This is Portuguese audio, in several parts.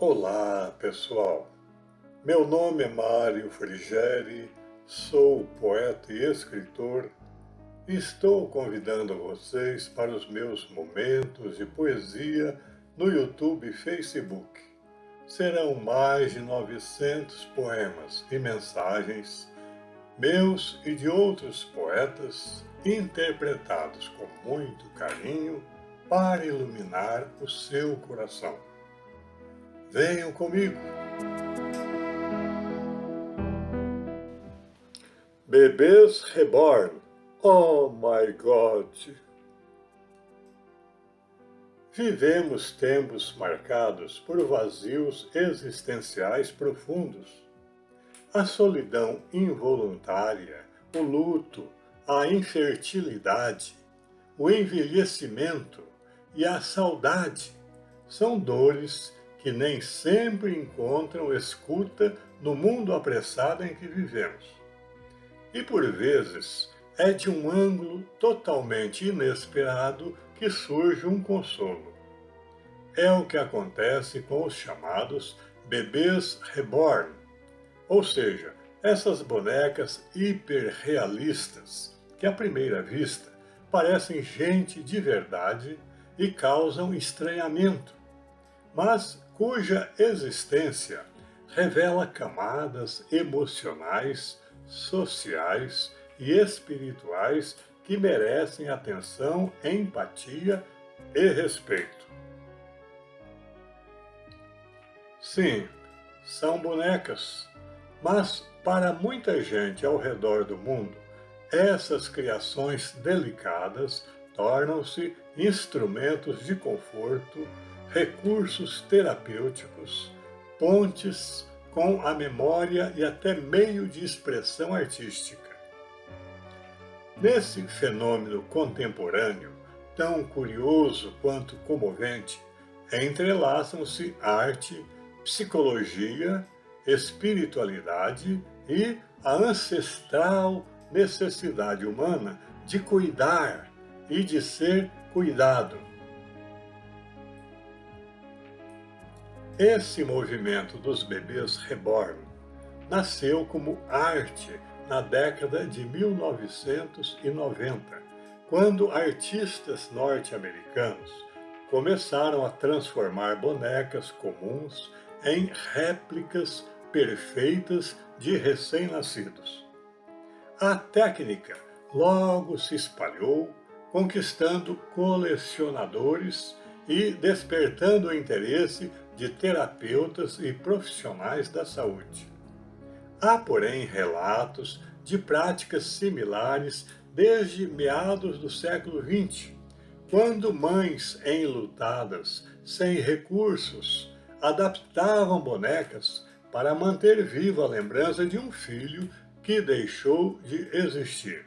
Olá, pessoal. Meu nome é Mário Frigeri, sou poeta e escritor e estou convidando vocês para os meus momentos de poesia no YouTube e Facebook. Serão mais de 900 poemas e mensagens meus e de outros poetas, interpretados com muito carinho para iluminar o seu coração. Venham comigo! Bebês Reborn. Oh my God! Vivemos tempos marcados por vazios existenciais profundos. A solidão involuntária, o luto, a infertilidade, o envelhecimento e a saudade são dores que nem sempre encontram escuta no mundo apressado em que vivemos. E por vezes é de um ângulo totalmente inesperado que surge um consolo. É o que acontece com os chamados bebês reborn, ou seja, essas bonecas hiperrealistas que à primeira vista parecem gente de verdade e causam estranhamento, mas cuja existência revela camadas emocionais, sociais e espirituais que merecem atenção, empatia e respeito. Sim, são bonecas, mas para muita gente ao redor do mundo, essas criações delicadas tornam-se instrumentos de conforto, recursos terapêuticos, pontes com a memória e até meio de expressão artística. Nesse fenômeno contemporâneo, tão curioso quanto comovente, entrelaçam-se arte, psicologia, espiritualidade e a ancestral necessidade humana de cuidar e de ser cuidado. Esse movimento dos bebês reborn nasceu como arte na década de 1990, quando artistas norte-americanos começaram a transformar bonecas comuns em réplicas perfeitas de recém-nascidos. A técnica logo se espalhou, conquistando colecionadores e despertando o interesse de terapeutas e profissionais da saúde. Há, porém, relatos de práticas similares desde meados do século XX, quando mães enlutadas, sem recursos, adaptavam bonecas para manter viva a lembrança de um filho que deixou de existir.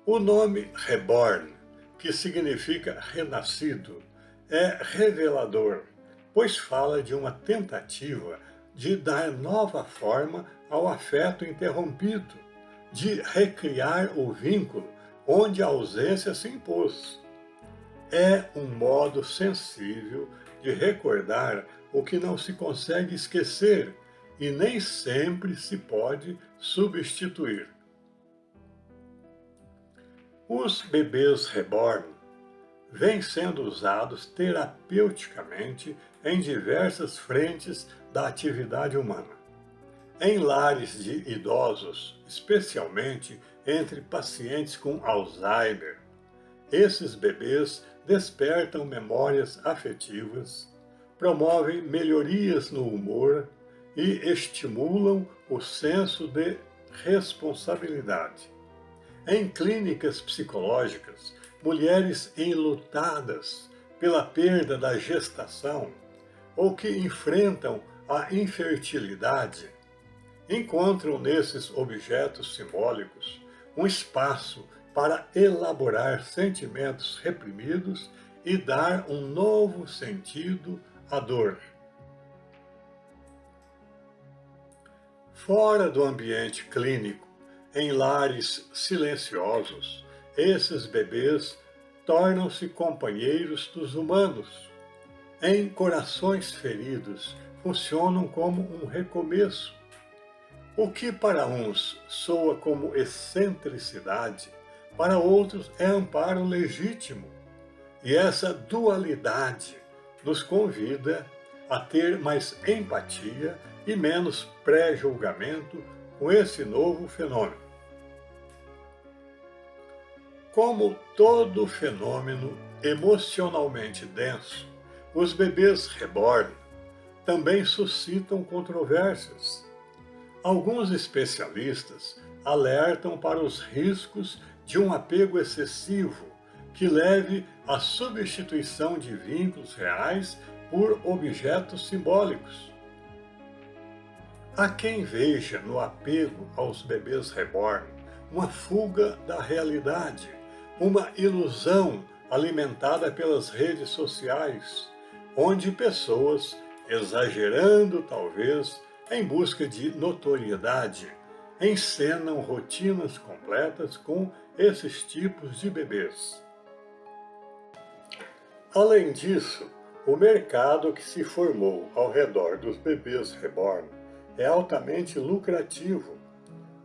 O nome Reborn, que significa renascido, é revelador, pois fala de uma tentativa de dar nova forma ao afeto interrompido, de recriar o vínculo onde a ausência se impôs. É um modo sensível de recordar o que não se consegue esquecer e nem sempre se pode substituir. Os bebês reborn vêm sendo usados terapeuticamente em diversas frentes da atividade humana. Em lares de idosos, especialmente entre pacientes com Alzheimer, esses bebês despertam memórias afetivas, promovem melhorias no humor e estimulam o senso de responsabilidade. Em clínicas psicológicas, mulheres enlutadas pela perda da gestação ou que enfrentam a infertilidade encontram nesses objetos simbólicos um espaço para elaborar sentimentos reprimidos e dar um novo sentido à dor. Fora do ambiente clínico, em lares silenciosos, esses bebês tornam-se companheiros dos humanos. em corações feridos funcionam como um recomeço. O que para uns soa como excentricidade, para outros é amparo legítimo. E essa dualidade nos convida a ter mais empatia e menos pré-julgamento com esse novo fenômeno. Como todo fenômeno emocionalmente denso, os bebês reborn também suscitam controvérsias. Alguns especialistas alertam para os riscos de um apego excessivo que leve à substituição de vínculos reais por objetos simbólicos. Há quem veja no apego aos bebês reborn uma fuga da realidade, uma ilusão alimentada pelas redes sociais, onde pessoas, exagerando talvez, em busca de notoriedade, encenam rotinas completas com esses tipos de bebês. Além disso, o mercado que se formou ao redor dos bebês reborn é altamente lucrativo.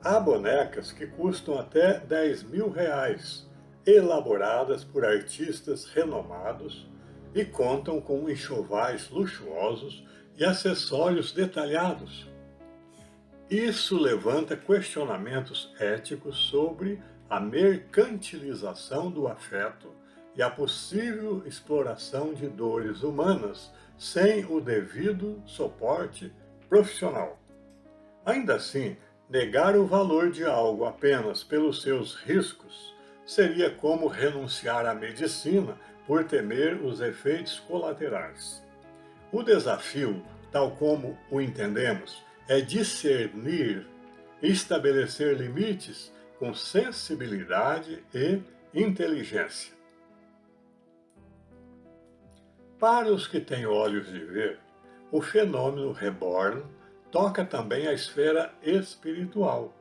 Há bonecas que custam até R$ 10.000, elaboradas por artistas renomados e contam com enxovais luxuosos e acessórios detalhados. Isso levanta questionamentos éticos sobre a mercantilização do afeto e a possível exploração de dores humanas sem o devido suporte profissional. Ainda assim, negar o valor de algo apenas pelos seus riscos seria como renunciar à medicina por temer os efeitos colaterais. O desafio, tal como o entendemos, é discernir e estabelecer limites com sensibilidade e inteligência. Para os que têm olhos de ver, o fenômeno reborn toca também a esfera espiritual.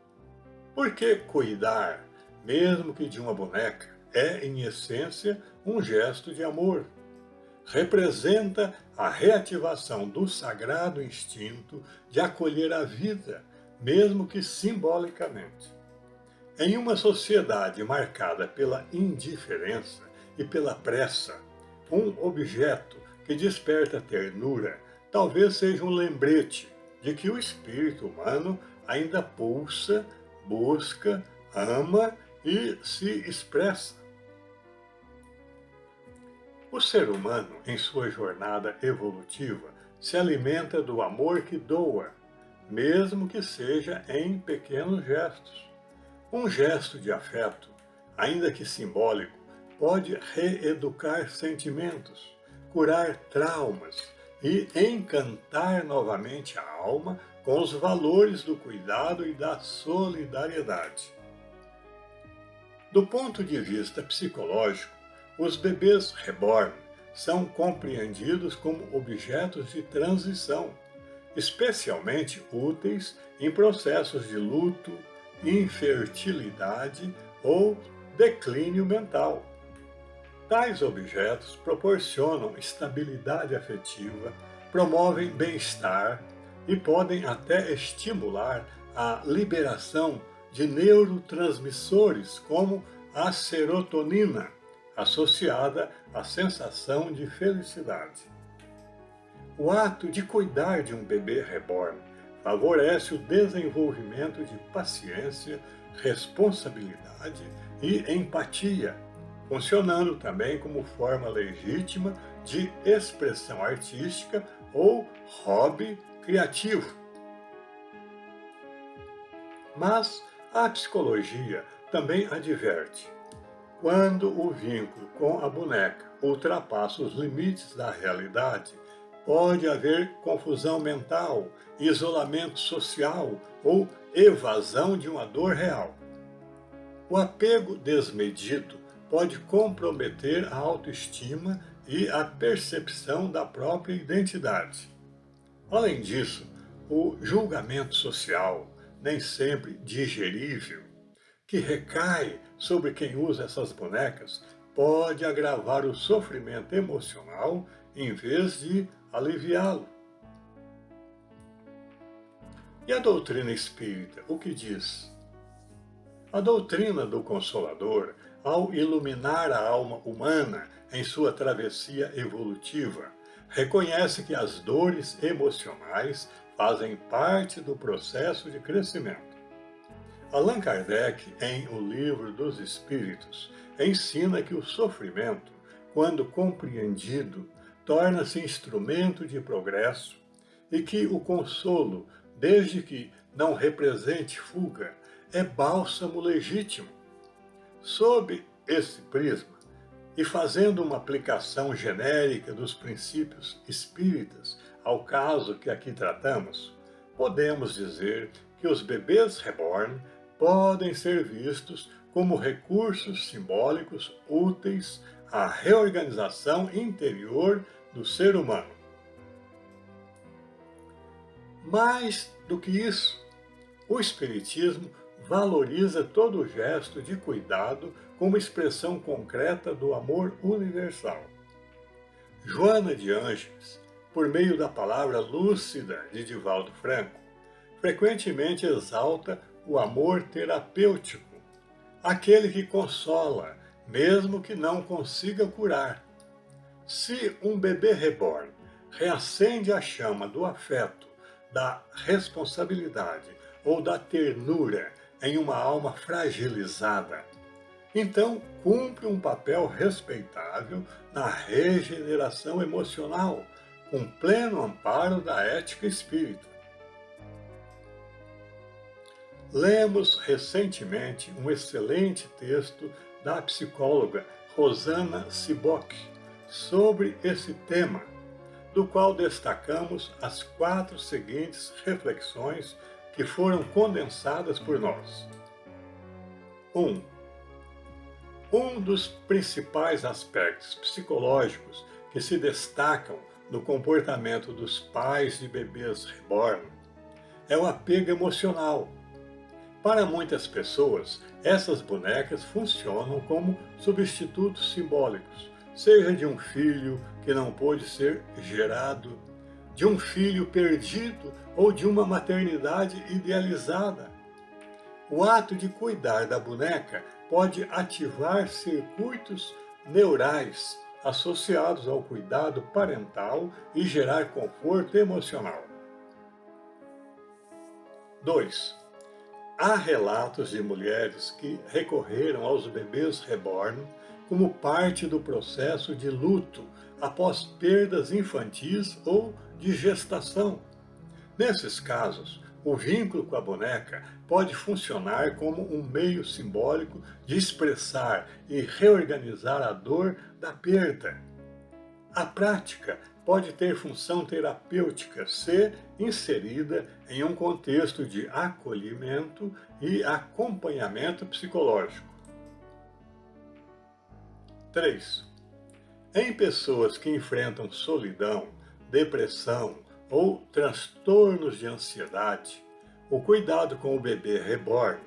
Porque cuidar, mesmo que de uma boneca, é, em essência, um gesto de amor. Representa a reativação do sagrado instinto de acolher a vida, mesmo que simbolicamente. Em uma sociedade marcada pela indiferença e pela pressa, um objeto que desperta ternura talvez seja um lembrete de que o espírito humano ainda pulsa, busca, ama e se expressa. O ser humano, em sua jornada evolutiva, se alimenta do amor que doa, mesmo que seja em pequenos gestos. Um gesto de afeto, ainda que simbólico, pode reeducar sentimentos, curar traumas e encantar novamente a alma com os valores do cuidado e da solidariedade. Do ponto de vista psicológico, os bebês reborn são compreendidos como objetos de transição, especialmente úteis em processos de luto, infertilidade ou declínio mental. Tais objetos proporcionam estabilidade afetiva, promovem bem-estar e podem até estimular a liberação de neurotransmissores como a serotonina, associada à sensação de felicidade. O ato de cuidar de um bebê reborn favorece o desenvolvimento de paciência, responsabilidade e empatia, funcionando também como forma legítima de expressão artística ou hobby criativo. Mas a psicologia também adverte: quando o vínculo com a boneca ultrapassa os limites da realidade, pode haver confusão mental, isolamento social ou evasão de uma dor real. O apego desmedido pode comprometer a autoestima e a percepção da própria identidade. Além disso, o julgamento social, nem sempre digerível, que recai sobre quem usa essas bonecas, pode agravar o sofrimento emocional em vez de aliviá-lo. E a doutrina espírita, o que diz? A doutrina do Consolador, ao iluminar a alma humana em sua travessia evolutiva, reconhece que as dores emocionais fazem parte do processo de crescimento. Allan Kardec, em O Livro dos Espíritos, ensina que o sofrimento, quando compreendido, torna-se instrumento de progresso e que o consolo, desde que não represente fuga, é bálsamo legítimo. Sob esse prisma, e fazendo uma aplicação genérica dos princípios espíritas ao caso que aqui tratamos, podemos dizer que os bebês reborn podem ser vistos como recursos simbólicos úteis à reorganização interior do ser humano. Mais do que isso, o Espiritismo valoriza todo gesto de cuidado como expressão concreta do amor universal. Joana de Ângeles, por meio da palavra lúcida de Divaldo Franco, frequentemente exalta o amor terapêutico, aquele que consola, mesmo que não consiga curar. Se um bebê reborn reacende a chama do afeto, da responsabilidade ou da ternura em uma alma fragilizada, então cumpre um papel respeitável na regeneração emocional, com pleno amparo da ética espírita. Lemos recentemente um excelente texto da psicóloga Rosana Siboc sobre esse tema, do qual destacamos as 4 seguintes reflexões que foram condensadas por nós. 1. Um dos principais aspectos psicológicos que se destacam no comportamento dos pais de bebês reborn é o apego emocional. Para muitas pessoas, essas bonecas funcionam como substitutos simbólicos, seja de um filho que não pôde ser gerado, de um filho perdido ou de uma maternidade idealizada. O ato de cuidar da boneca pode ativar circuitos neurais associados ao cuidado parental e gerar conforto emocional. 2. Há relatos de mulheres que recorreram aos bebês reborn como parte do processo de luto após perdas infantis ou de gestação. Nesses casos, o vínculo com a boneca pode funcionar como um meio simbólico de expressar e reorganizar a dor da perda. A prática pode ter função terapêutica se inserida em um contexto de acolhimento e acompanhamento psicológico. 3. Em pessoas que enfrentam solidão, depressão ou transtornos de ansiedade, o cuidado com o bebê reborn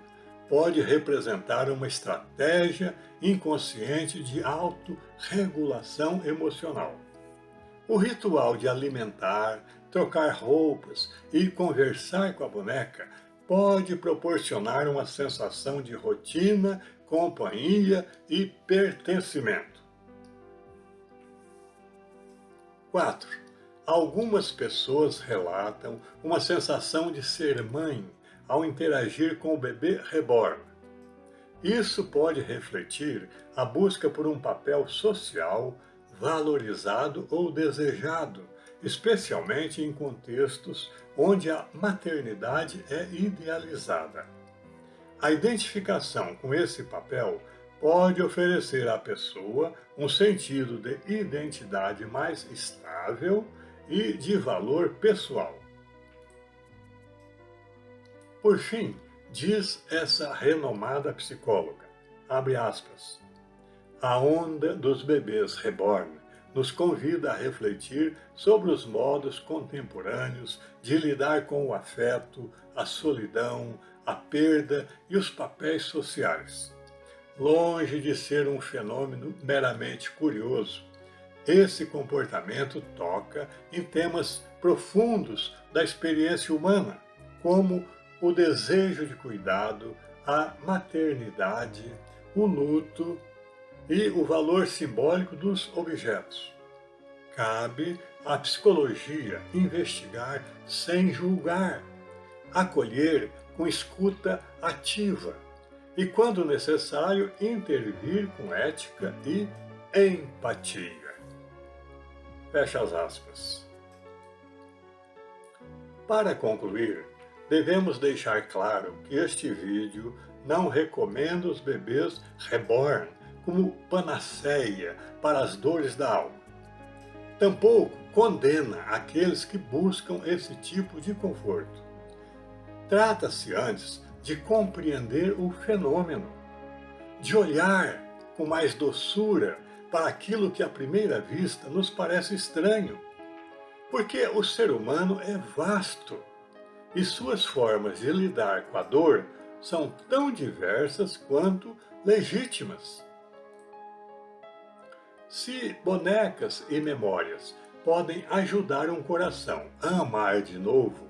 pode representar uma estratégia inconsciente de autorregulação emocional. O ritual de alimentar, trocar roupas e conversar com a boneca pode proporcionar uma sensação de rotina, companhia e pertencimento. 4. Algumas pessoas relatam uma sensação de ser mãe ao interagir com o bebê reborn. Isso pode refletir a busca por um papel social valorizado ou desejado, especialmente em contextos onde a maternidade é idealizada. A identificação com esse papel pode oferecer à pessoa um sentido de identidade mais estável e de valor pessoal. Por fim, diz essa renomada psicóloga, abre aspas, a onda dos bebês reborn nos convida a refletir sobre os modos contemporâneos de lidar com o afeto, a solidão, a perda e os papéis sociais. Longe de ser um fenômeno meramente curioso, Esse comportamento toca em temas profundos da experiência humana, como o desejo de cuidado, a maternidade, o luto e o valor simbólico dos objetos. Cabe à psicologia investigar sem julgar, acolher com escuta ativa e, quando necessário, intervir com ética e empatia. Fecha as aspas. Para concluir, devemos deixar claro que este vídeo não recomenda os bebês reborn como panaceia para as dores da alma. Tampouco condena aqueles que buscam esse tipo de conforto. Trata-se antes de compreender o fenômeno, de olhar com mais doçura para aquilo que à primeira vista nos parece estranho, porque o ser humano é vasto e suas formas de lidar com a dor são tão diversas quanto legítimas. Se bonecas e memórias podem ajudar um coração a amar de novo,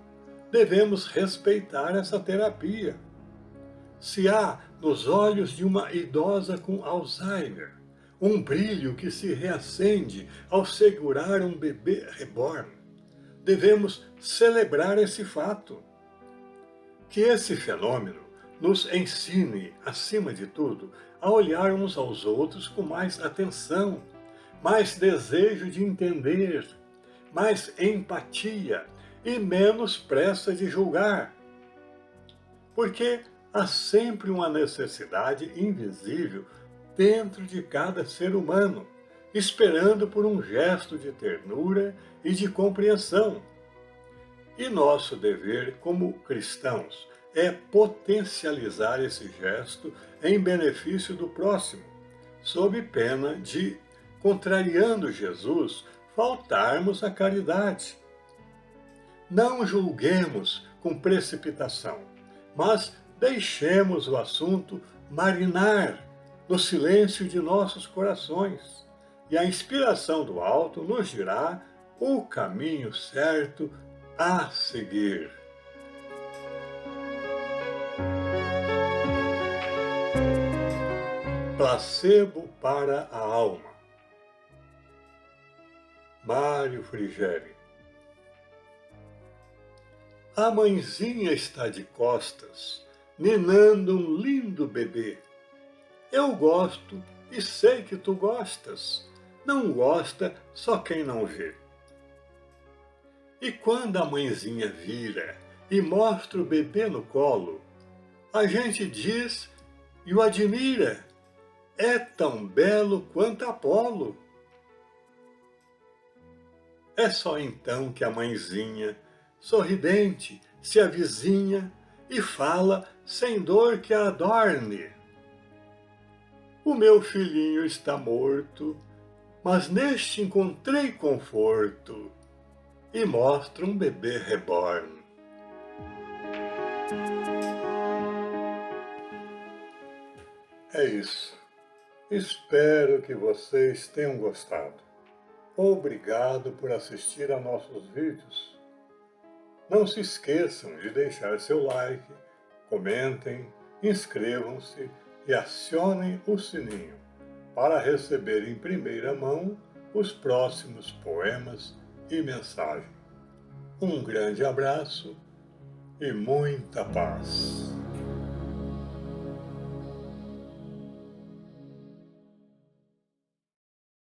devemos respeitar essa terapia. Se há nos olhos de uma idosa com Alzheimer um brilho que se reacende ao segurar um bebê reborn, devemos celebrar esse fato. Que esse fenômeno nos ensine, acima de tudo, a olhar uns aos outros com mais atenção, mais desejo de entender, mais empatia e menos pressa de julgar. Porque há sempre uma necessidade invisível dentro de cada ser humano, esperando por um gesto de ternura e de compreensão. E nosso dever como cristãos é potencializar esse gesto em benefício do próximo, sob pena de, contrariando Jesus, faltarmos à caridade. Não julguemos com precipitação, mas deixemos o assunto marinar no silêncio de nossos corações, e a inspiração do alto nos dirá o caminho certo a seguir. Placebo para a alma. Mário Frigeri. A mãezinha está de costas, ninando um lindo bebê. Eu gosto e sei que tu gostas. Não gosta só quem não vê. E quando a mãezinha vira e mostra o bebê no colo, a gente diz e o admira. É tão belo quanto Apolo. É só então que a mãezinha, sorridente, se avizinha e fala sem dor que a adorne. O meu filhinho está morto, mas neste encontrei conforto, e mostra um bebê reborn. É isso. Espero que vocês tenham gostado. Obrigado por assistir a nossos vídeos. Não se esqueçam de deixar seu like, comentem, inscrevam-se e acionem o sininho para receber em primeira mão os próximos poemas e mensagens. Um grande abraço e muita paz.